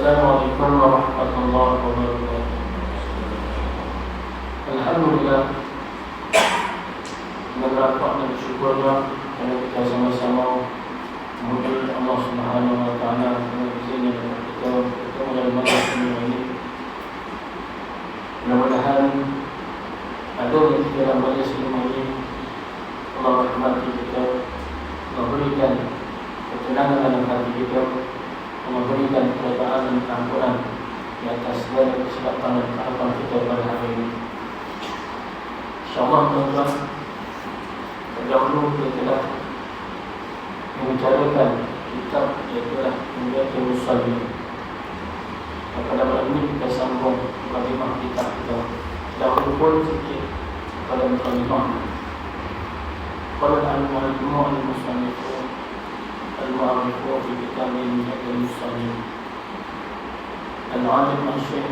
Assalamualaikum warahmatullahi wabarakatuh. Alhamdulillah, berapa dan bersyukurlah kerana kita sama-sama memuji Allah Subhanahu Wa Taala kerana izinnya kita bertemu dalam majlis ini. Mudah-mudahan ada yang kita dalam majlis ini Allah rahmati kita, memberikan ketenangan dalam hati kita, memberikan keretaan dan keampunan di atas segala kesilapan dan keharapan kita pada hari ini. InsyaAllah tuan-tuan, terdahulu kita telah membicarakan kitab iaitu Umdatul Musallin. Pada malam ini kita sambung mukadimah kitab kita. Dahulu pun sedikit pada mukadimah. Qala al-mu'allimu al-musannifu al-mu'arrifu fi kitab Umdatul Musallin. Al-alim al-syekh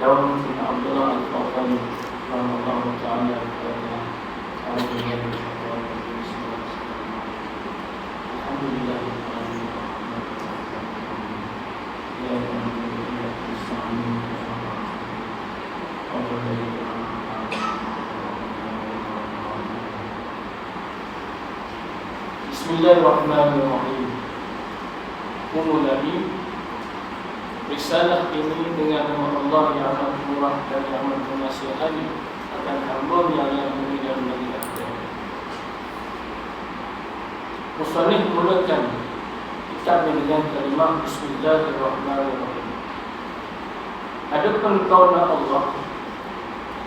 Daud bin Abdullah al-Qawqani rahimahullah ta'ala al-Fatiha. Alhamdulillah. Bismillahirrahmanirrahim. Memulai risalah ini dengan nama Allah yang amat murah dan yang amat menasihati akan hamba yang mulia dan mulia. Musannif memulakan kitab dengan kalimah Bismillahirrahmanirrahim. Adapun kauna Allah,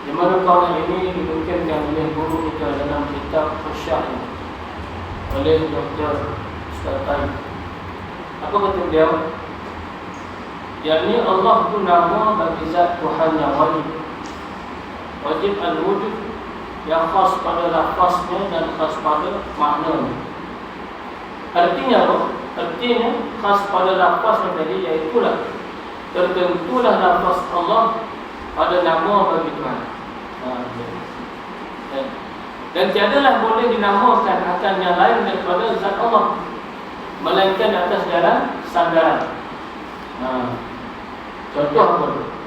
di mana kauna ini dimungkinkan oleh guru kita dalam kitab Syarh oleh Dr. Ustaz Taib. Apa kata beliau? Yakni Allah itu nama bagi zat Tuhan yang wajib. Wajib al-wujud yang khas pada lafaznya dan khas pada maknanya. Artinya apa? Artinya khas pada lafaznya tadi, iaitulah tertentulah lafaz Allah pada nama bagi Tuhan. Dan tiadalah boleh dinamakan akan yang lain daripada zat Allah, melainkan atas jalan sandaran. Contoh apa?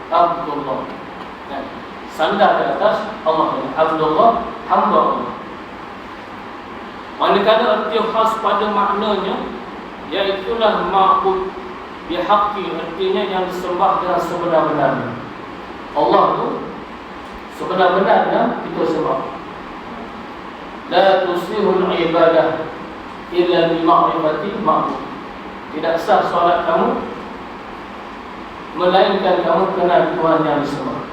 Abdullah. Sandar di atas Allah. Abdullah, hamba Allah. Manakala arti khas pada maknanya, iaitulah ma'bud bihaqqi, artinya yang disembah dengan sebenar-benarnya. Allah itu sebenar-benarnya kita sembah. La tusihul ibadah illa bi ma'rifati ma'bud. Tidak sah solat kamu melainkan kamu kenal Tuhan yang disembah.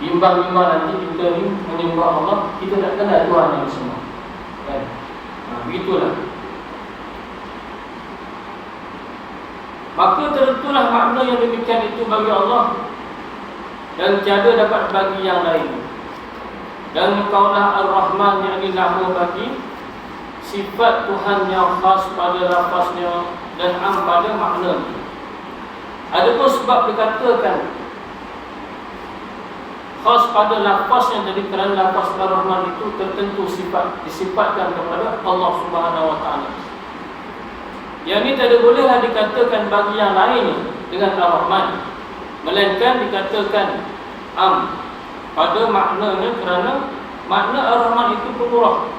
Bimbang-bimbang nanti kita ni menyembah Allah, kita tak kenal Tuhan yang disembah. Kan? Begitulah. Maka tentulah makna yang demikian itu bagi Allah, dan tiada dapat bagi yang lain. Dan kaulah Ar-Rahman, yakni nama bagi sifat Tuhan yang khas pada lafaznya dan am pada maknanya. Adapun sebab dikatakan khas pada lafaznya tadi kerana lafaz Ar-Rahman itu tertentu sifat disifatkan kepada Allah Subhanahu Wa Taala. Yang ini tidak bolehlah dikatakan bagi yang lain dengan Ar-Rahman, melainkan dikatakan am pada maknanya kerana makna Ar-Rahman itu pemurah.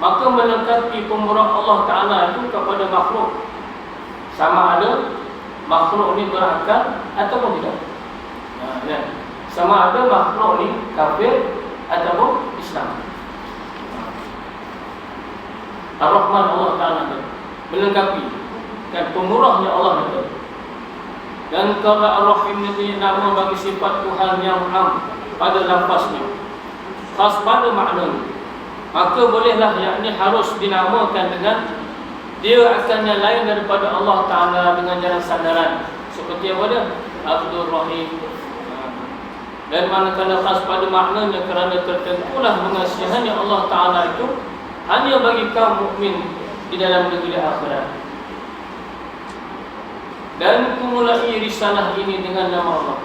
Maka melengkapi pemurah Allah Ta'ala itu kepada makhluk, sama ada makhluk ni berakal ataupun tidak. Sama ada makhluk ni kafir ataupun Islam. Ar-Rahman Allah Ta'ala itu melengkapi dan pemurahnya Allah itu. Dan kalau Ar-Rahim ini nama bagi sifat Tuhan yang am pada lafaznya, khas pada maknanya, maka bolehlah yakni harus dinamakan dengan dia akan yang lain daripada Allah Ta'ala dengan jalan sandaran. Seperti apa dia? Abdul Rahim. Dan manakala khas pada maknanya kerana tertentulah mengasihani Allah Ta'ala itu hanya bagi kaum mukmin di dalam negeri akhirat. Dan kumulai risalah ini dengan nama Allah.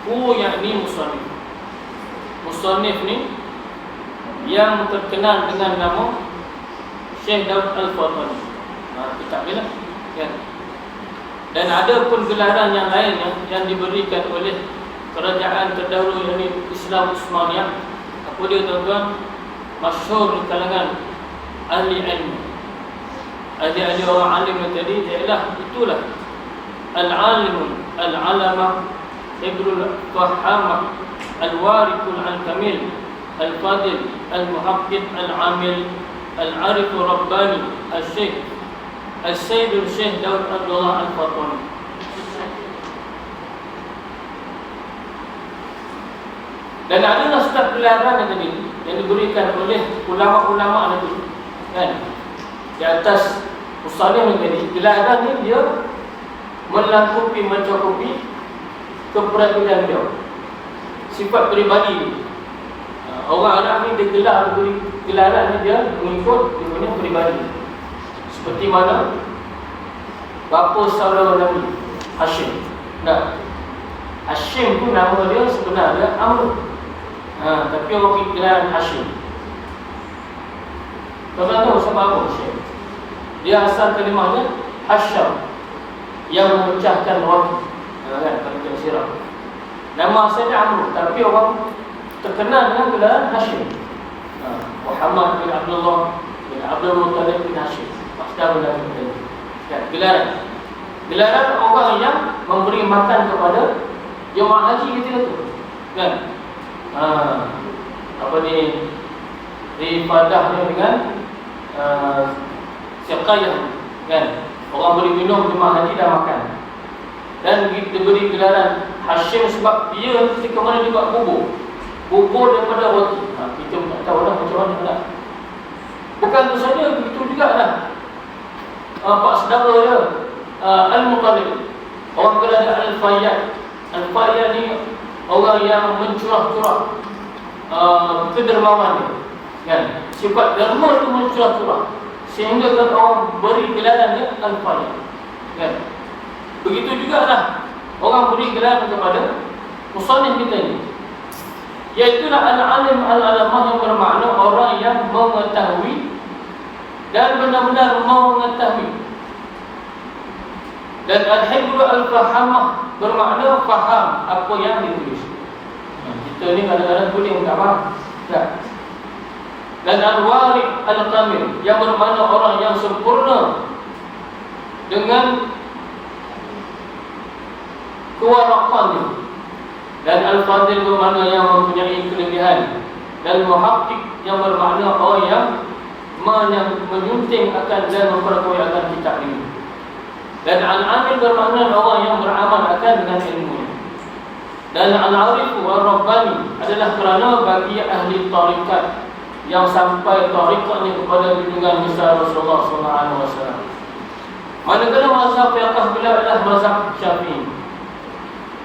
Yakni musannif. Musannif ni yang terkenal dengan nama Syekh Daud Al-Qawqani. Kitab dia lah. kan? Dan ada pun gelaran yang lain yang diberikan oleh kerajaan terdahulu, yakni Islam Utsmaniyah. Apa dia tuan-tuan? Masyhur di kalangan ahli ilmu, ahli orang alim tadi, itulah al-alim al-alama ibrul fahamah al-warithul al-kamil al-fadil al-muhaqqiq al-amil al-arif rabbani al-syekh al-sayyid al-syekh Daud Abdullah al-Fatani. Dan ada naskah gelaran tadi yang diberikan oleh ulama-ulama tadi, kan? Di atas usaha tadi, gelaran ni dia melengkapi, mencakupi kepribadian dia, sifat peribadi. Orang Arab ni dia gelar, beri gelaran ni dia mengikut dia punya peribadi. Seperti mana bapa saudara Nabi Hashim. Nah, Hashim tu nama dia sebenarnya Amr. Tapi orang gelaran Hashim. Tuan-tuan tahu sebab apa Hashim? Dia asal kalimahnya Hasham, yang memecahkan roti. Kan, kalau kita sirah. Nama asalnya Amr, tapi orang terkenal dengan gelaran Hashim. Muhammad bin Abdullah bin Abdul Muttalib bin Hashim. Maksudnya benar benar. Gelaran. Gelaran orang yang memberi makan kepada jemaah haji ketika itu. Kan? Apa ni? Ibadahnya dengan siqayah, kan? Orang beri minum jemaah haji dan makan. Dan diberi gelaran Hashim sebab dia ketika mana dia buat bubur daripada roti. Kita tak tahu dah macam mana nak. Bukan tu saja, begitu juga dah. Pak saudara dia Al-Muttalib, orang kerajaan Al-Fayyad. Al-Fayyad ni orang yang mencurah-curah kedermawan dia, kan? Sifat derma tu mencurah-curah, sehingga kan orang beri gelaran dia Al-Fayyad, kan? Begitu juga lah orang beri gelaran kepada musannif kita ni, iaitulah al-alim al-alamah, yang bermakna orang yang mengetahui dan benar-benar mengetahui. Dan al-hibru al-fahamah bermakna faham apa yang ditulis. Kita ni kadang-kadang boleh tak faham, tak? Dan al-warith al-kamil, yang bermakna orang yang sempurna dengan kewarakannya. Dan al-fadil bermakna yang mempunyai kelebihan. Dan muhaqqiq yang bermakna orang yang menyunting akan dan memperkuat akan kitab ini. Dan al-amil bermakna orang yang beramal akan dengan ilmunya. Dan al-arif wal-rabbani adalah kerana bagi ahli tarikat yang sampai tarikatnya kepada junjungan besar Rasulullah SAW. Manakala mazhab fiqh beliau adalah mazhab Syafi'i.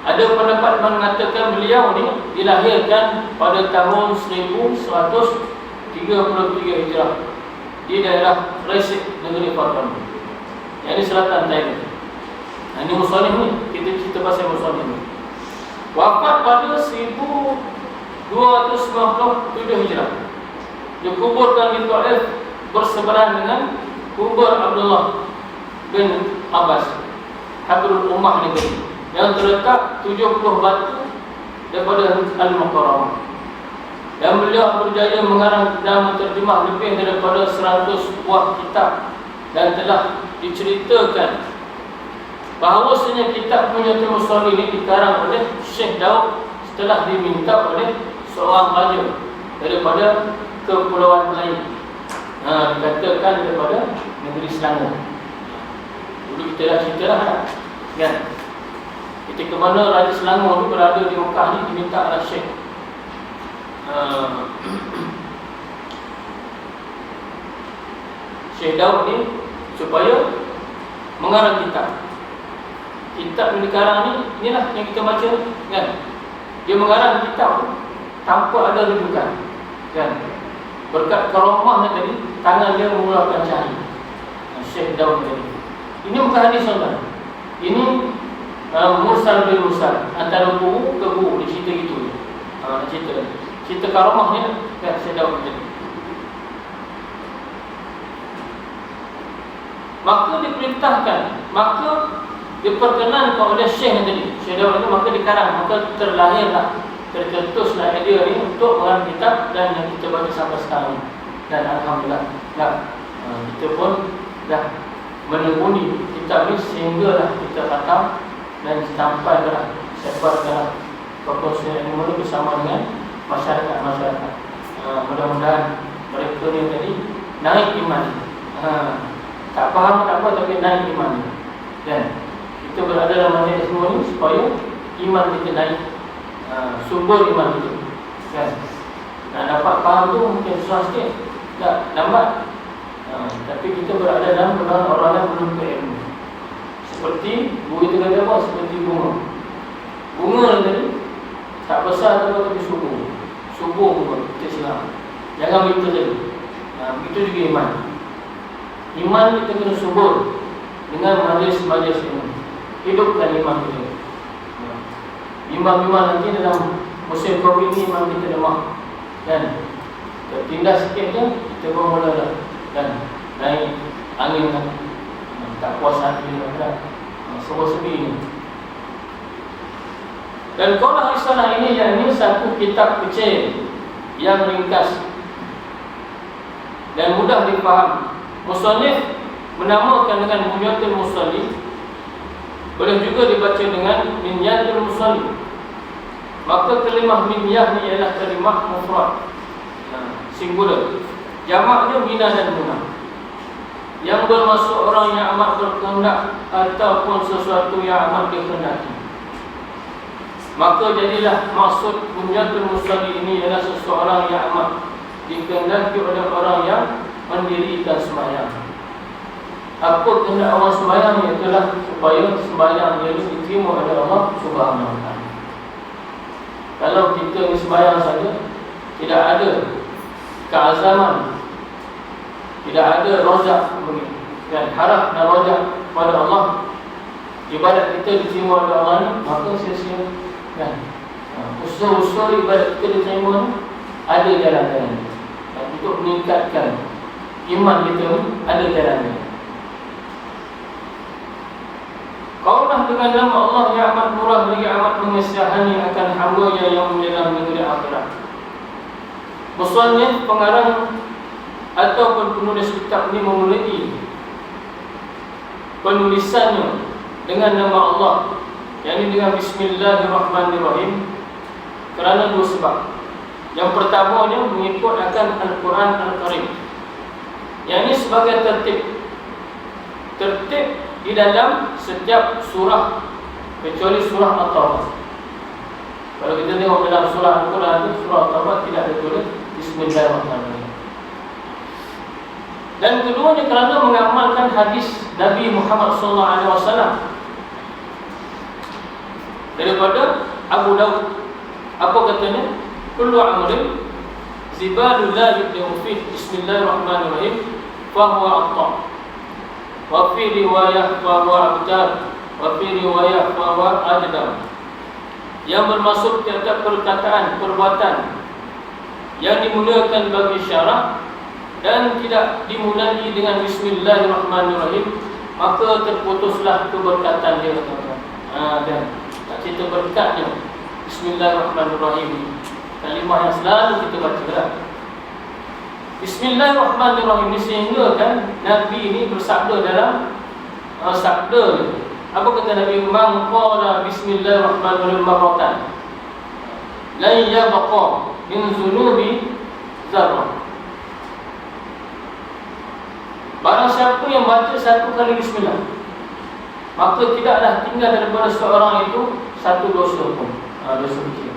Ada pendapat mengatakan beliau ni dilahirkan pada tahun 1133 Hijrah di daerah Resik, negeri Fatimah, yang di selatan Thailand. Ini musannif ni, kita cerita pasal musannif ni. Wafat pada 1297 Hijrah. Dikuburkan di Taif berseberangan dengan kubur Abdullah bin Abbas, Habrul Ummah negeri, yang terletak 70 batu daripada Al-Mukarramah. Dan beliau berjaya mengarang dan menterjemah lebih daripada 100 buah kitab. Dan telah diceritakan bahawasanya kitab Punyatul Musallin ini dikarang oleh Syekh Daud setelah diminta oleh seorang raja daripada Kepulauan Melayu. Dikatakan daripada negeri Selangor. Dulu kita dah cerita lah, kan? Ketika mana Raja Selangor itu berada di Mekah ni, diminta oleh Syekh Syekh Daud ni supaya mengarang kitab. Kitab yang dikarang ni, inilah yang kita baca, kan? Dia mengarang kitab tu tanpa ada rujukan, kan? Berkat karamahnya tadi, tangan dia mengeluarkan cahaya. Syekh Daud tadi. Ini bukan hadis, saudara. Ini mursal bil mursal, antara guru ke guru, dia cerita gitu. Cerita karamahnya, kan? Syekh Daud tadi. maka diperintahkan, maka diperkenankan oleh Syekh tadi, Syekh Daud itu, maka dikarang, maka terlahirlah, tercetuslah idea ini untuk mengarang kitab dan yang kita baca sampai sekarang. Dan alhamdulillah, kita pun dah menekuni kitab ini sehinggalah kita khatam dan sampailah sebarkanlah perkongsian ilmu ini bersama dengan masyarakat. Mudah-mudahan mereka ni tadi naik iman. Tak faham tak apa, tapi naik iman. Dan kita berada dalam majlis semua ni supaya iman kita naik, sumber iman kita. Kan? Nak dapat faham tu mungkin susah sikit, tak lambat. Tapi kita berada dalam golongan orang yang belum berilmu. Seperti guru kita kata apa? Seperti bunga tadi tak besar tapi subur bunga kita siram. Jangan begitu saja. Begitu juga iman. Iman kita kena subur dengan majlis-majlis ini. Hidupkan iman kita. Iman-iman nanti dalam musim Covid ni iman kita lemah. Dan tertindas sikit je, kita pun mula dah. Dan naik angin kan. Tak puas hati kan. Semua sepi ni. Dan Qaulah Risalah ini yakni satu kitab kecil yang ringkas dan mudah dipaham. Musannif menamakan dengan Munyatul Musalli, boleh juga dibaca dengan Minyatul Musalli. Maka kalimah minyah ni ialah kalimah mufrad, singular. Jamaknya mina dan muna, yang bermaksud orang yang amat berkehendak ataupun sesuatu yang amat dikehendaki. Maka jadilah maksud Bunyatul Musalli ini ialah seseorang yang amat dikehendaki oleh orang yang mendirikan sembahyang. Apa kehendak orang sembahyang? Ialah supaya sembahyang dia diterima oleh Allah Subhanahu Wa Taala. Kalau kita sembahyang saja, tidak ada keazaman, tidak ada rojak dan harap dan rojak kepada Allah, ibadat kita diterima oleh Allah ni, maka sia-sia kan. Usaha-usaha ibadat kita diterima ni ada jalan-jalan untuk meningkatkan iman kita ni, ada jalannya. Qaulah dengan nama Allah yang amat murah lagi amat mengesihani akan hamba-Nya yang mendalam negeri akhirat. Musannif pengarang ataupun penulis kitab ini memulai penulisannya dengan nama Allah, yakni dengan Bismillahirrahmanirrahim, kerana dua sebab. Yang pertamanya mengikut akan Al-Quran Al-Karim, yakni sebagai tertib di dalam setiap surah kecuali surah At-Taubah. Kalau kita tengok dalam surah Al-Quran, surah At-Taubah tidak ada tulis Bismillahirrahmanirrahim. Dan keduanya kerana mengamalkan hadis Nabi Muhammad SAW daripada Abu Daud. Apa katanya? Kullu amrin zibadul la yubda'u fi Bismillahirrahmanirrahim fahuwa abtar, wa fi riwayah fahuwa abtar, wa fi riwayah fahuwa ajdam. Yang bermaksud tiap-tiap perkataan, perbuatan yang dimulakan bagi syarak dan tidak dimulai dengan Bismillahirrahmanirrahim, maka terputuslah keberkatan dia. Dan tak cerita berkatnya Bismillahirrahmanirrahim, kalimah yang selalu kita baca. Bismillahirrahmanirrahim ini sehingga kan Nabi ini bersabda dalam sabda. Apa kata Nabi? Man qala Bismillahirrahmanirrahim marratan la yabqa min zunubi zarrah. Barang siapa yang baca satu kali Bismillah, maka tidaklah tinggal daripada seorang itu satu dosa pun, dosa kecil.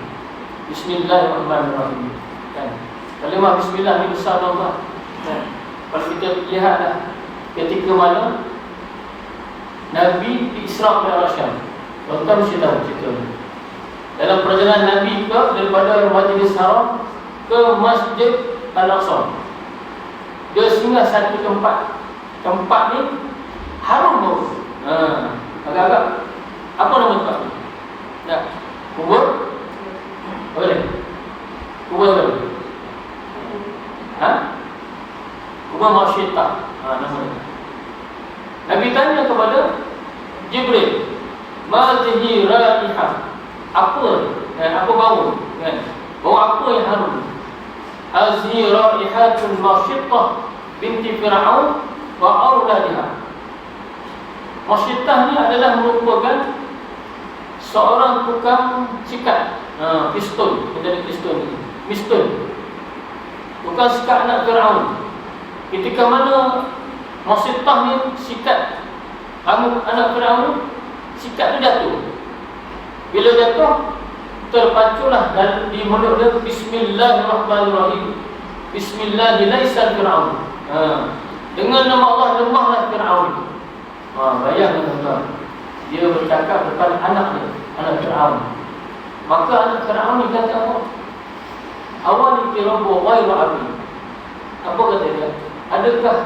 Bismillahirrahmanirrahim kan? Kalimah Bismillah ni besar tuan-tuan kan? Kalau kita lihatlah ketika mana Nabi di-Isra' Mi'raj, tuan-tuan mesti tahu cerita ni. Dalam perjalanan Nabi daripada Majlis Haram ke Masjid Al-Aqsa, dia singgah satu tempat. Tempat ni harum bau. Agak-agak. Apa nama tempat ni? Tak. Kubur? Boleh? Kubur boleh? Kubur Masyitah. Nama dia. Nabi tanya kepada Jibril, "Madhihi raihah?" Apa bau? Kan? Bau apa yang harum? "Hazihi raihatun Masyittah binti Fir'aun wa auladiha." Masyittah ni adalah merupakan seorang tukang sikat pistol, menjadi pistol ni. Miston. Tukang sikat anak Fir'aun. Ketika mana Masyittah ni sikat anak Fir'aun, sikat tu jatuh. Bila jatuh, terpaculah dan di mulut dia Bismillahirrahmanirrahim. Bismillahirrahmanirrahim Fir'aun. Dengan nama Allah lemahlah Fir'aun. Bayangkan tuan-tuan, dia bercakap depan anak Fir'aun. Maka anak Fir'aun ni kata apa? Awal ikirabu ghairu abi. Apa kata dia? Adakah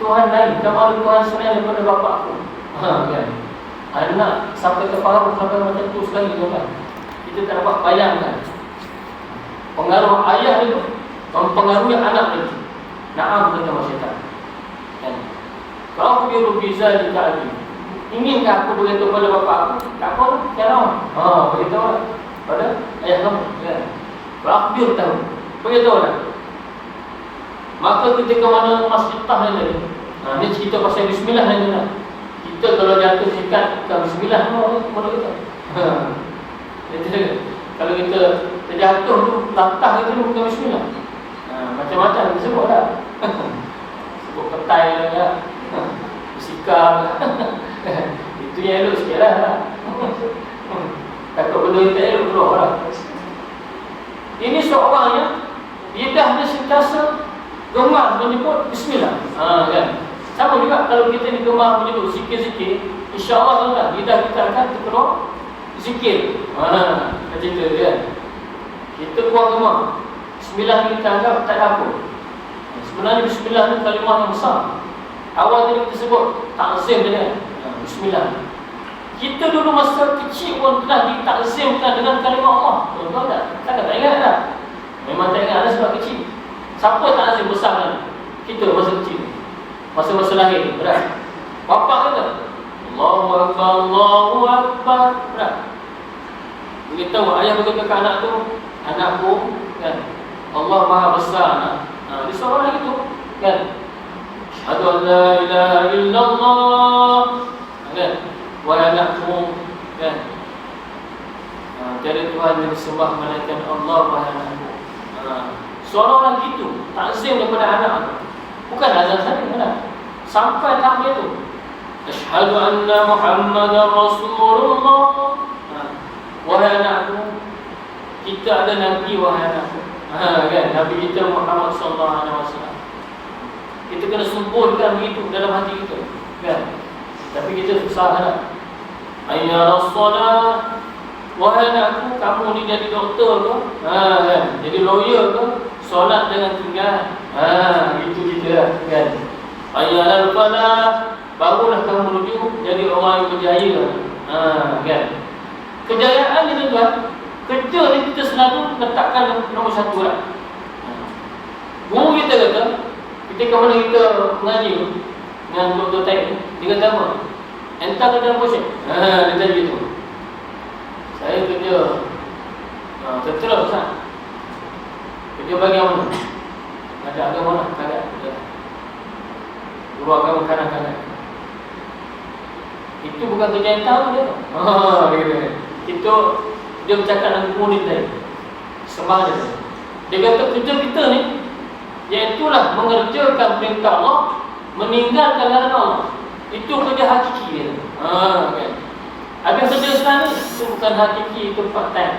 Tuhan lain? Kamu ada Tuhan selain daripada bapa aku? Kan? Anak sampai terparuh sampai macam tu sekali tuan. Kita tak dapat bayangkan pengaruh ayah itu mempengaruhi anak itu. Naam kata masyarakat. Kan? Kalau aku biasa di kali, inginkah aku beritahu pada bapa aku? Tak apa, jangan. Beritahu pada ayah kamu. Kan? Kalau aku beritahu, beritahu lah. Maka ketika mana Masyittah ni lagi, dia cerita pasal Bismillah ni lah. Kita kalau jatuh sikat bukan Bismillah mana kita. Kalau kita terjatuh tu latah kita bukan Bismillah. Macam-macam kita sebut lah. Sebut petai lah, sikap lah. Itu yang elok sikit lah. Takut benda yang tak elok keluar lah. Ini seorang yang lidahnya sentiasa gemar menyebut Bismillah. Kan? Sama juga kalau kita ni gemar menyebut zikir-zikir, insya-Allah tuan-tuan, lidah kita akan terkeluar zikir. Macam tu kan. Kita kurang gemar. Bismillah ni kita anggap tak ada apa. Sebenarnya Bismillah ni kalimah yang besar. Awal tadi kita sebut takzim dia. Bismillah. Kita dulu masa kecil pun telah ditakzimkan dengan kalimah Allah. Tuan-tuan tak ingat tak? Memang tak ingat lah sebab kecil. Siapa takzim besar kan? Kita masa kecil, masa lahir, berat. Bapak kata Allahu Akbar, Allahu Akbar, berat. Beritahu ayah berkata ke anak tu, anakku kan, Allah Maha Besar anak. Dia seorang itu kan, Asyhadu an la ilaha illallah, kan, wahai anakku kan, tiada Tuhan yang disembah melainkan Allah, wahai anakku. Seorang gitu takzim daripada anak. Bukan azan saja kan? Sampai tahap itu. Asyhadu anna Muhammadar Rasulullah. Wahai anakku, kita ada nabi, wahai anakku. Kan, nabi kita Muhammad sallallahu alaihi wasallam. Kita kena sempurnakan begitu dalam hati kita, kan? Tapi kita susah nak. Hayya as-salah. Wahai anakku, kamu ni jadi doktor ke? Kan? Jadi lawyer ke? Solat jangan tinggal. Itu kita kan. Hayya al-falah. Barulah kamu menuju jadi orang yang berjaya. Kan? Kejayaan ni tuan, kerja ni kita selalu letakkan nombor satu lah. Guru kita kata, ketika mana kita mengaji dengan Dr. Taib, dia kata apa? Entah ke dalam proses. Dia tanya gitu. Saya kerja terus Ustaz. Kerja bagian mana? Ada agama lah, ada. Guru agama kanan-kanan. Itu bukan kerja yang tahu dia. Dia kata. Itu dia bercakap dengan murid lain. Sembah dia. Dia kata kerja kita ni, iaitulah mengerjakan perintah Allah, meninggalkan larangan Allah. Itu kerja hakiki dia. Kan? Habis kerja Islam ni, itu bukan hakiki, itu part time.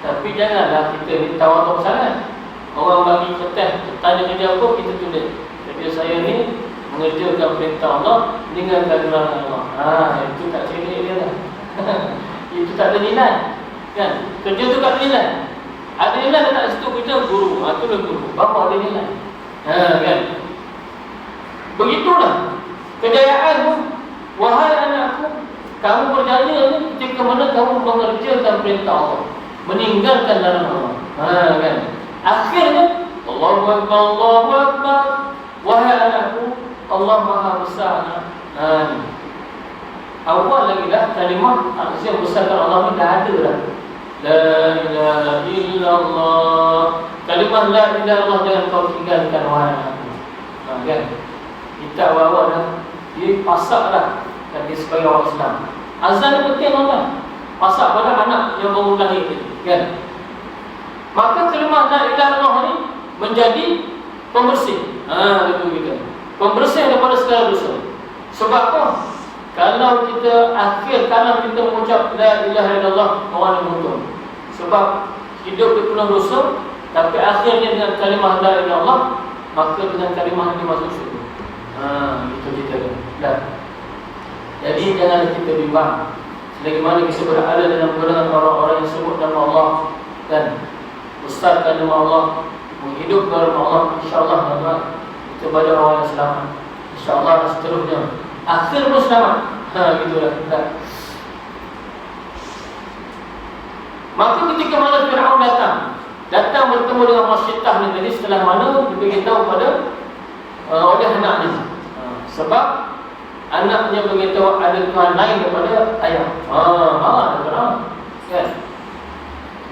Tapi janganlah kita ni tawar-tawar sangat. Orang bagi kertas, tanya kerja apa, kita tulis. Kerja saya ni mengerjakan perintah Allah, meninggalkan larangan Allah. Itu tak cerita dia lah. Itu tak ada nilai. Kan? Kerja tu tak ada nilai. Ada nilai dan tak situ kerja guru. Itulah guru. Bapa ada nilai. Kan? Begitulah kejayaan pun. Wahai anakku, kamu berjaya ni ketika mana kamu mengerjakan perintah Allah, meninggalkan larangan Allah. Kan? Akhirnya Allahu Akbar, Allahu Akbar. Wahai anakku, Allah Maha Besar. Ni awal lagi dah kalimah yang besarkan Allah ni dah ada dah. La ilaha illallah. Kalimah la ilaha illallah jangan kau tinggalkan wahai aku. Kan? Kita awal-awal dah dia pasak dah kan dia sebagai orang Islam. Azan ni penting kan? Pasak pada anak yang baru lahir kan? Maka kalimah la ilaha illallah ni menjadi pembersih. Itu kita. Pembersih daripada segala dosa. Sebab apa? Kalau kita akhir kalam kita mengucap la ilaha illallah, orang yang betul. Sebab hidup dia penuh dosa, tapi akhirnya dengan kalimah la ilaha illallah, maka dengan kalimah ini masuk syurga. Itu kita dah. Jadi jangan kita bimbang. Selagi mana kita berada dalam golongan orang-orang yang sebut nama Allah dan besarkan nama Allah, menghidupkan nama Allah, insya-Allah tuan-tuan, kita pada orang yang selamat. Insya-Allah dan seterusnya. Akhir pun selamat. Gitulah. Maka ketika mana Fir'aun datang bertemu dengan Masyittah ni tadi, setelah mana dia beritahu pada oleh anaknya. Sebab anaknya beritahu ada Tuhan lain daripada ayah. Marah Fir'aun. Kan?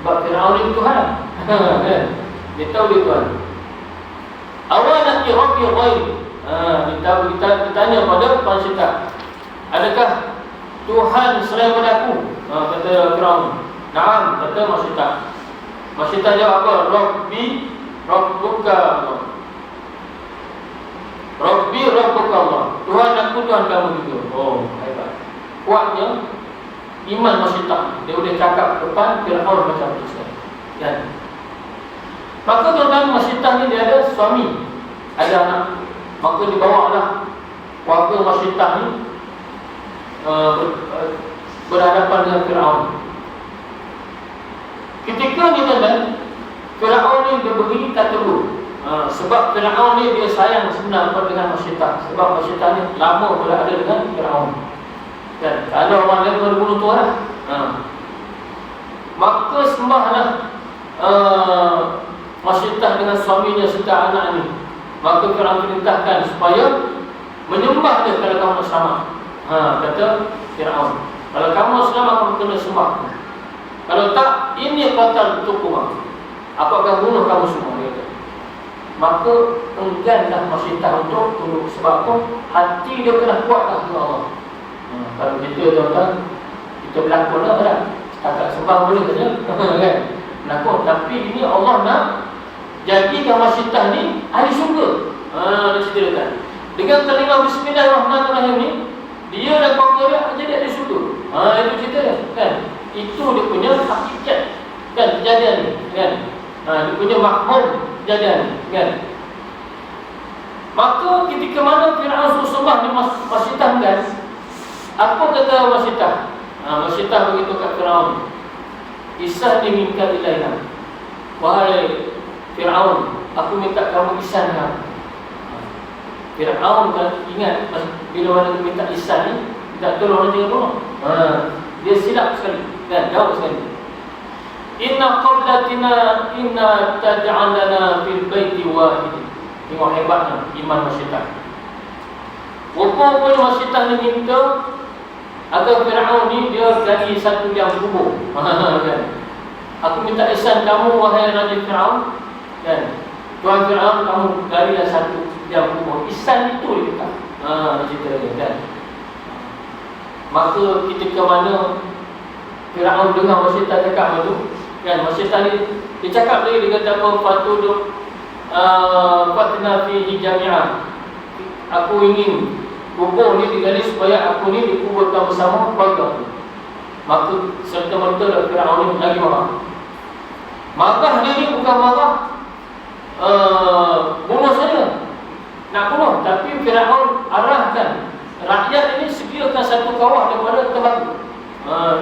Sebab Fir'aun ni Tuhan. Kan? Dia tahu dia Tuhan. Awalaki Rabbi ghairi. Kita tanya pada Masyittah, adakah Tuhan selain pada aku? Kata Fir'aun. Naam, kata Masyittah. Masyittah jawab apa? Rabbi Rabbuka Allah. Rabbi Rabbuka Allah. Tuhan aku, Tuhan kamu juga. Oh, hebat. Kuatnya iman Masyittah. Dia boleh cakap depan Fir'aun macam tu sekali. Kan? Maka tuan-tuan, Masyittah ni dia ada suami, ada anak. Maka dibawalah warga Masyittah ni berhadapan dengan Fir'aun. Ketika ni tuan-tuan, Fir'aun ni dia beri kata dulu. Sebab Fir'aun ni dia sayang sebenarnya dengan Masyittah. Sebab Masyittah ni lama berada dengan Fir'aun. Kan? Kalau orang lain boleh bunuh tu lah. Maka sembahlah Masyittah dengan suaminya serta anak ni. Maka Fir'aun perintahkan supaya menyembah dia kalau kamu nak selamat. Kata Fir'aun, kalau kamu nak selamat, kamu kena sembah. Kalau tak, ini qatal tukuma, aku akan bunuh kamu semua, dia kata. Maka engganlah Masyittah untuk tunduk. Sebab apa? Hati dia kena kuatlah dengan Allah. Kalau kita tuan-tuan, kita berlakon lah kan? Setakat sembah boleh saja. Kan? Berlakon. Tapi ini Allah nak jadikan Masyittah ni ahli syurga. Dia ceritakan dengan kalimah bismillahirrahmanirrahim ni, dia dan keluarga dia jadi ahli syurga. Itu cerita kan. Itu dia punya hakikat kan, kejadian ni kan. Dia punya makmum kejadian ni kan. Maka ketika mana Fir'aun suruh sembah ni Masyittah kan, apa kata Masyittah? Masyittah begitu kat Fir'aun, Isah ni minta ilaina. Wahai Fir'aun, aku minta kamu ihsan dengan aku. Fir'aun kan ingat bila mana dia minta ihsan ni, tak tolong dia tolong. Dia silap sekali kan, jauh sekali. Inna qablatina inna taj'al lana fil baiti wahid. Tengok hebatnya iman Masyittah. Rupanya Masyittah ni minta agar Fir'aun ni dia gali satu yang kubur. Kan? Aku minta ihsan kamu wahai Raja Fir'aun. Kan? Tuan Fir'aun, kamu galilah satu yang kubur. Ihsan itu dia minta. Cerita dia kan. Maka ketika mana Fir'aun dengar Masyittah cakap macam tu kan, Masyittah ni dia cakap lagi, dia kata apa? Fatuduk Fatina fihi jami'ah. Aku ingin kubur ni digali supaya aku ni dikuburkan bersama keluarga aku. Maka serta-merta Fir'aun ni lagi marah. Marah dia ni bukan marah bunuh saja, nak bunuh. Tapi Fir'aun arahkan rakyat ini sediakan satu kawah daripada tembaga.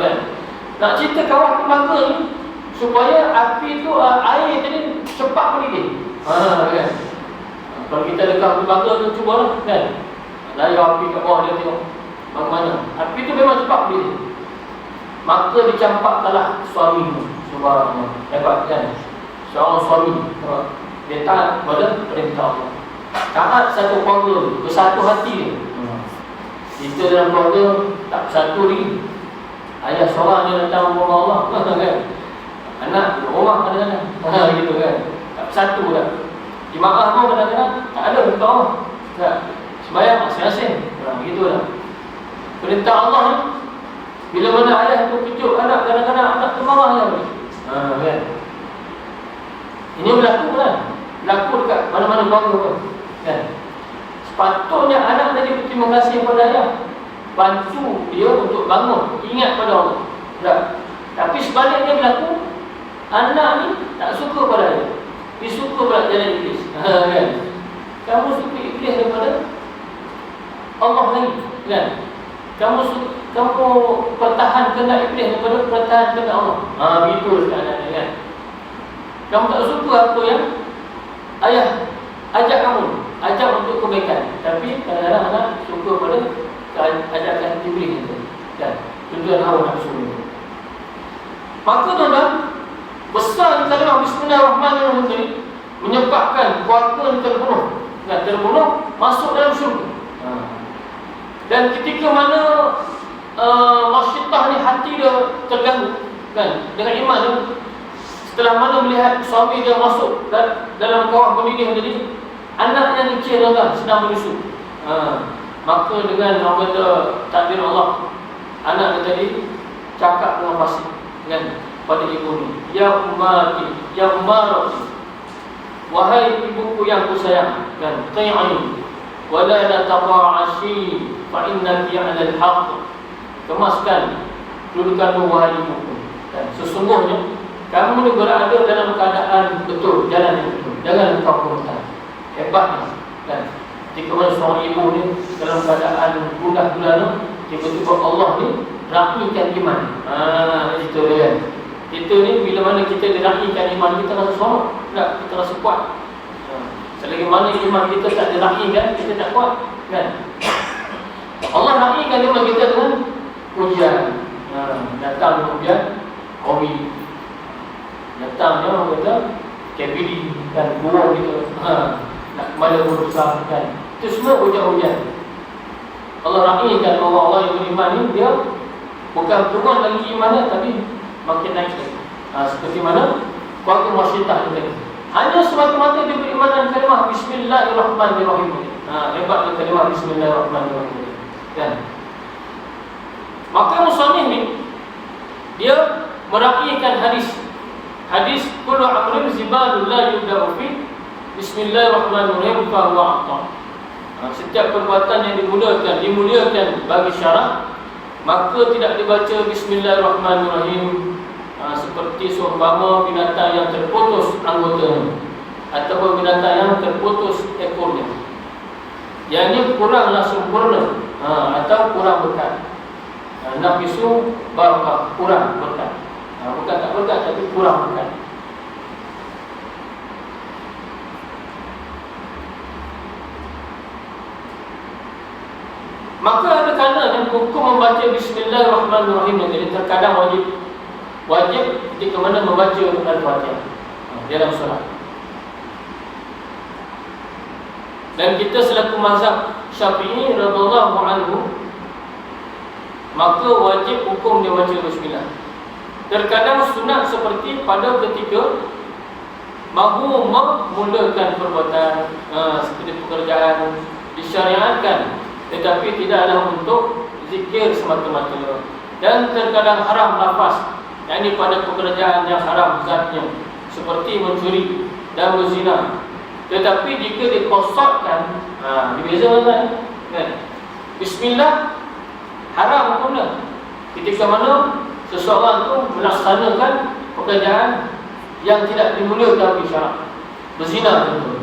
Kan? Nak cerita kawah tembaga ni supaya api tu air tadi cepat mendidih. Kan? Kalau kita dekat tembaga tu, cubalah kan. Layar api kat bawah dia tengok bagaimana api tu memang cepat mendidih. Maka dicampakkanlah suami tu. Subhanallah, hebat kan? Seorang suami dia taat pada perintah Allah. taat satu keluarga, bersatu hati dia. Kita dalam keluarga tak bersatu lagi. Ayah seorang dia datang rumah Allah kan. Anak rumah kadang-kadang gitu kan. Tak bersatu dah. Jemaah pun kadang-kadang tak ada untuk Allah. Tak. Sembahyang masing-masing. Begitu lah. Perintah Allah ni, bila mana ayah tu kejut anak, kadang-kadang anak tu marah je. Kan. Ini berlaku kan? Berlaku dekat mana-mana keluarga pun. Kan? Sepatutnya anak tadi berterima kasih kepada ayah, bantu dia untuk bangun, ingat pada Allah. Tak. Tapi sebaliknya berlaku, anak ni tak suka pada ayah, dia suka pada jalan iblis. Kan? Kamu suka iblis daripada Allah lagi. Kan? Kamu pertahan kehendak iblis daripada pertahan kehendak Allah. Begitu keadaan kan. Kamu tak suka apa yang ayah ajak kamu, ajak untuk kebaikan, tapi kadang-kadang anak suka pada ajakan iblis itu. Kan? Tujuan hawa nafsu itu. Maka tuan-tuan, besar kalimah bismillahirrahmanirrahim ini menyebabkan keluarga terbunuh. Terbunuh masuk dalam syurga. Dan ketika mana masyitah ni hati dia terganggu kan dengan iman dia, setelah mana melihat suami dia masuk dalam kawah pemilih tadi, anaknya ni kecil tuan sedang menyusu. Maka dengan orang kata takdir Allah, anak dia tadi cakap dengan fasih kan pada ibu ni, ya ummati, ya ummarati, wahai ibuku yang kusayang kan, qi'ani wala la taqa'ashi fa innaki 'alal haqq. Kemaskan kedudukanmu wahai ibuku. Dan sesungguhnya kamu ni berada dalam keadaan betul, jalan yang betul. Jangan engkau berontak. Hebatnya kan. Ketika mana seorang ibu ni dalam keadaan gundah gulana, tiba-tiba Allah ni rapikan iman. Itu dia kan. Kita ni bila mana kita dirapikan iman, kita rasa seronok, tak, kita rasa kuat. Selagi mana iman kita tak dirapikan, kita tak kuat kan. Allah rapikan iman kita dengan ujian. Datang ujian COVID, datangnya orang kata KPD dan guru kita nak kembali berusaha kan. Itu semua ujian-ujian. Allah rapikan orang-orang yang beriman ni, dia bukan turun lagi imannya, tapi makin naik lagi. Seperti mana keluarga masyitah tadi, hanya semata-mata dia beriman dengan kalimah bismillahirrahmanirrahim. Hebatnya kalimah bismillahirrahmanirrahim kan. Maka musannif ni dia meraihkan hadis kullu amrin zibalul la yubda'u fi bismillahirrahmanirrahim fa huwa a'ta. Setiap perbuatan yang dimuliakan bagi syarak, maka tidak dibaca bismillahirrahmanirrahim, seperti seumpama binatang yang terputus anggotanya ataupun binatang yang terputus ekornya. Yang ini kuranglah sempurna atau kurang berkat. Nafisu barakah, kurang berkat. Bukan tak berkat, tapi kurang berkat. Maka ada kalanya hukum membaca bismillahirrahmanirrahim jadi terkadang wajib ketika mana membaca Al-Fatihah dalam solat. Dan kita selaku mazhab Syafi'i radhiyallahu anhu, maka wajib hukum dia baca bismillah. Terkadang sunat seperti pada ketika mahu memulakan perbuatan, seperti pekerjaan disyariatkan, tetapi tidaklah untuk zikir semata-mata. Dan terkadang haram lafaz, yakni pada pekerjaan yang haram zatnya, seperti mencuri dan berzina. Tetapi jika dikosotkan, dibeza kan? Bismillah haram hukumnya ketika mana seseorang tu melaksanakan pekerjaan yang tidak dimuliakan oleh syarak. Berzina contoh,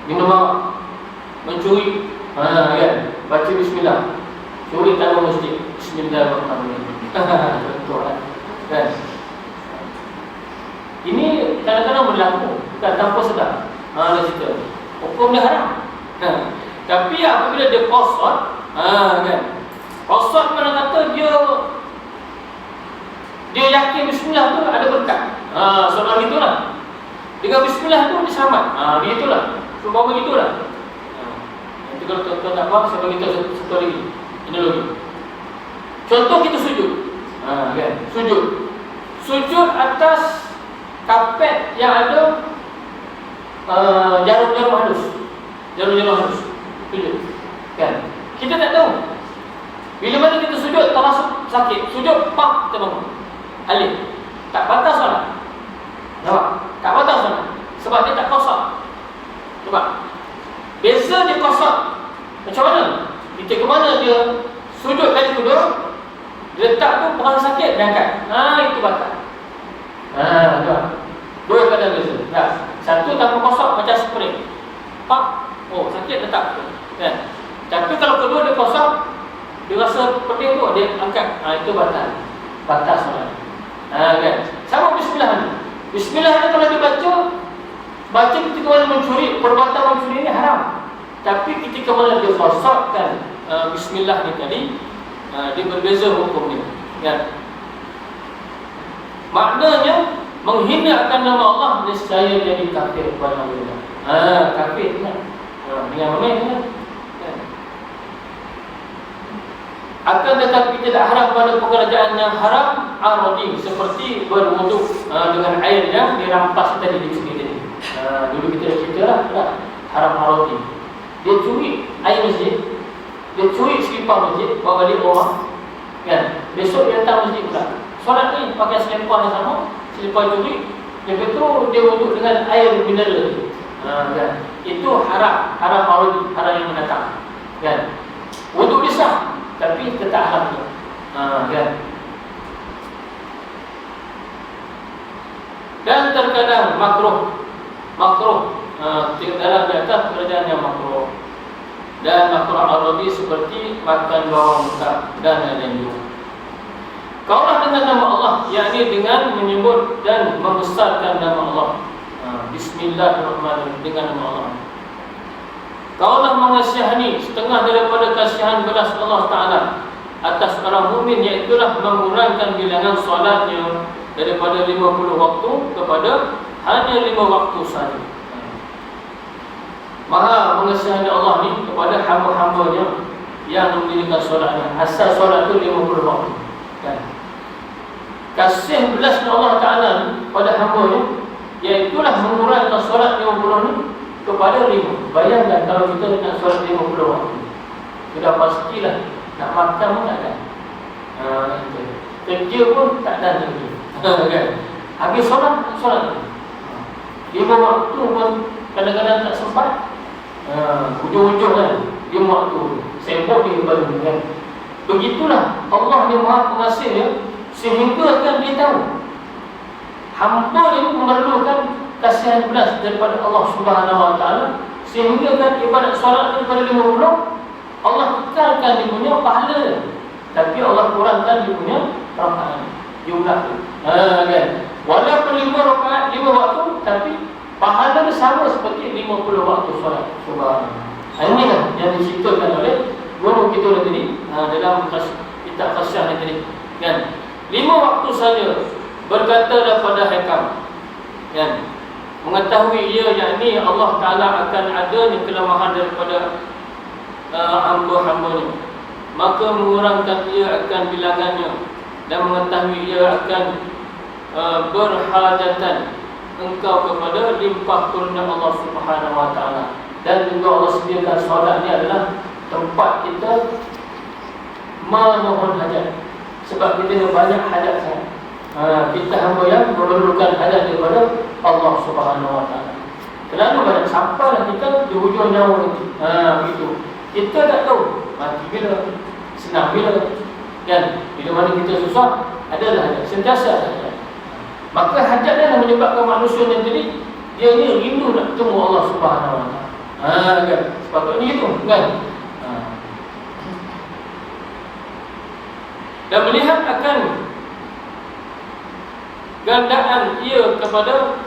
minum arak, mencuri, kan? Baca bismillah. Curi tanpa masjid, bismillahirrahmanirrahim. Contoh kan? Ini kadang-kadang berlaku bukan tanpa sedar. Dia cerita hukum dia haram. Tapi apabila dia qasad, kan? Qasad mana kata dia yakin bismillah tu ada berkat. Soal gitulah. Dengan bismillah tu dia selamat. Begitulah. Sebab begitulah. kalau tuan-tuan tak faham, saya bagi tahu satu lagi. Ini lagi. Contoh kita sujud. Kan? Sujud atas kapet yang ada jarum-jarum halus. Sujud. Kan? Kita tak tahu. Bila mana kita sujud termasuk sakit. Sujud, pam, kita bangun. Alih. Tak batal solat. Nampak? Tak batal solat. Sebab dia tak kosong. Nampak? Beza dia kosong. Macam mana? Kita ke mana dia sujud kali kedua, letak tu perang sakit, dia angkat. Itu batal. Dua keadaan beza. Satu tanpa kosong macam spray. Pak, sakit letak tu. Kan? Tapi kalau kedua dia kosong, dia rasa pedih tu, dia angkat. Itu batal. Batal solat. Kan? Sama bismillah ni. Bismillah ni kalau dibaca, baca ketika mana mencuri, perbuatan mencuri ni haram. Tapi ketika mana dia kosongkan bismillah ni tadi, dia berbeza hukumnya. Kan? Maknanya menghinakan nama Allah nescaya jadi kafir kepada Allah. Kafir kan? Dengan main kan? Akan tetapi tidak haram pada pekerjaan yang haram aradi, seperti berwuduk dengan air yang dirampas tadi di sini tadi. Dulu kita dah cerita lah, haram aradi. Dia curi air masjid, dia curi selipar masjid, bawa balik orang. Kan? Besok dia datang masjid pula. Solat ni pakai selipar yang sama, selipar curi. Lepas tu dia wuduk dengan air mineral. Kan? Itu haram aradi, haram yang mendatang. Kan? Wuduk dia sah, tapi tetap haram tu. Kan? Dan terkadang makruh dalam di atas pekerjaan yang makruh. Dan makruh aradi seperti makan bawang mentah dan lain-lain. Kaulah dengan nama Allah, yakni dengan menyebut dan membesarkan nama Allah. Bismillahirrahmanirrahim, dengan nama Allah. Kaulah mengasihani setengah daripada kasihan belas Allah Ta'ala atas orang mukmin, iaitulah mengurangkan bilangan solatnya daripada 50 waktu kepada hanya 5 waktu sahaja. Maha mengasihani Allah ni kepada hamba-hambanya yang mendirikan solatnya. Asal solat itu 50 waktu. Kan? Kasih belas Allah Ta'ala ni pada hambanya, iaitulah mengurangkan solat 50 ni kepada 5. Bayangkan kalau kita nak solat 50 waktu, sudah pastilah nak makan pun tak ada. Kerja pun tak ada lagi. Kan? Habis solat 5 waktu pun kadang-kadang tak sempat. Ujung-ujung kan 5 waktu sibuk dia baru kan. Begitulah Allah ni Maha Pengasih ya, sehingga kan dia tahu hamba ini memerlukan kasihan belas daripada Allah Subhanahu Wa Taala, sehingga kan ibadat solat daripada 50 Allah kekalkan dia punya pahala, tapi Allah kurangkan dia punya rakaat jumlah tu. Kan? Walaupun 5 rakaat 5 waktu, tapi pahala sama seperti 50 waktu solat. Subhanallah. Inilah yang diceritakan oleh guru kita tadi dalam kitab Qasyah tadi. Kan? 5 waktu saja berkata daripada Hakam. Kan? Mengetahui ia, yakni Allah Ta'ala akan adanya kelemahan daripada hamba-hambanya, maka mengurangkan ia akan bilangannya, dan mengetahui ia akan berhajatan engkau kepada limpah kurnia Allah Subhanahu Wa Ta'ala. Dan juga Allah sediakan solat ni adalah tempat kita memohon hajat, sebab kita ada banyak hajat sangat. Kita hamba yang memerlukan hajat daripada Allah Subhanahu Wa Ta'ala. Terlalu banyak, sampailah kita di hujung nyawa nanti. Begitu. Kita tak tahu mati bila, senang bila. Kan? Bila mana kita susah, adalah hajat, sentiasa ada hajat. Maka hajat yang menyebabkan manusia yang tadi, dia ni rindu nak bertemu Allah Subhanahu Wa Ta'ala. Kan? Sepatutnya itu kan? Dan melihat akan gandaan ia kepada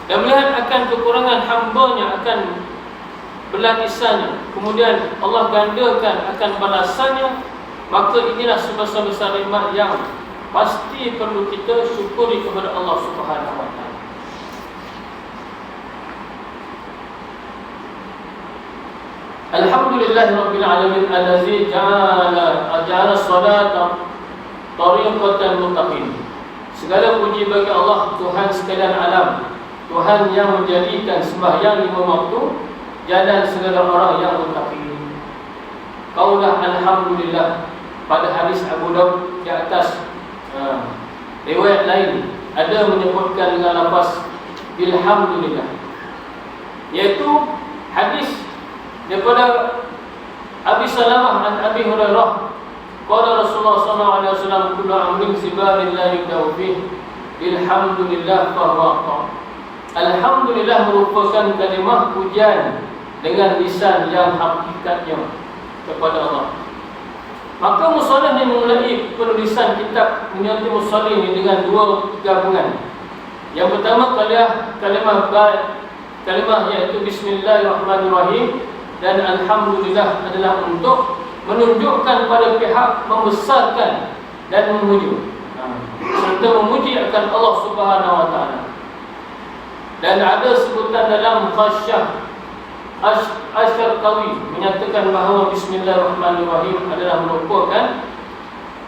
dan melihat akan kekurangan hambanya, akan belapisannya, kemudian Allah gandakan akan balasannya, maka inilah sebesar-besar nikmat yang pasti perlu kita syukuri kepada Allah Subhanahu Wa Ta'ala. Alhamdulillahirabbil alamin allazi ja'ala as-salata tariqatan muttaqin. Segala puji bagi Allah, Tuhan sekalian alam, Tuhan yang menjadikan sembahyang 5 waktu jalan segala orang yang muttaqin. Qaulah alhamdulillah pada hadis Abu Daud di atas. Riwayat lain ada menyebutkan dengan lafaz bilhamdulillah, iaitu hadis daripada Abi Salamah dan Abi Hurairah. Qala Rasulullah sallallahu alaihi wasallam, kullu amrin sibarin la yudau bih bilhamdulillah fa. Alhamdulillah merupakan kalimah pujian dengan lisan yang hakikatnya kepada Allah. Maka musannif memulai penulisan kitab Minyatul Musallin ini dengan 2 gabungan. Yang pertama kalimah iaitu bismillahirrahmanirrahim, dan alhamdulillah adalah untuk menunjukkan pada pihak membesarkan dan memuji serta memuji akan Allah Subhanahu wa taala. Dan ada sebutan dalam Khasyah Asy-Syarqawi menyatakan bahawa bismillahirrahmanirrahim adalah merupakan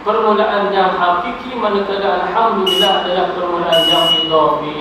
permulaan yang hakiki, manakala alhamdulillah adalah permulaan yang idhafi.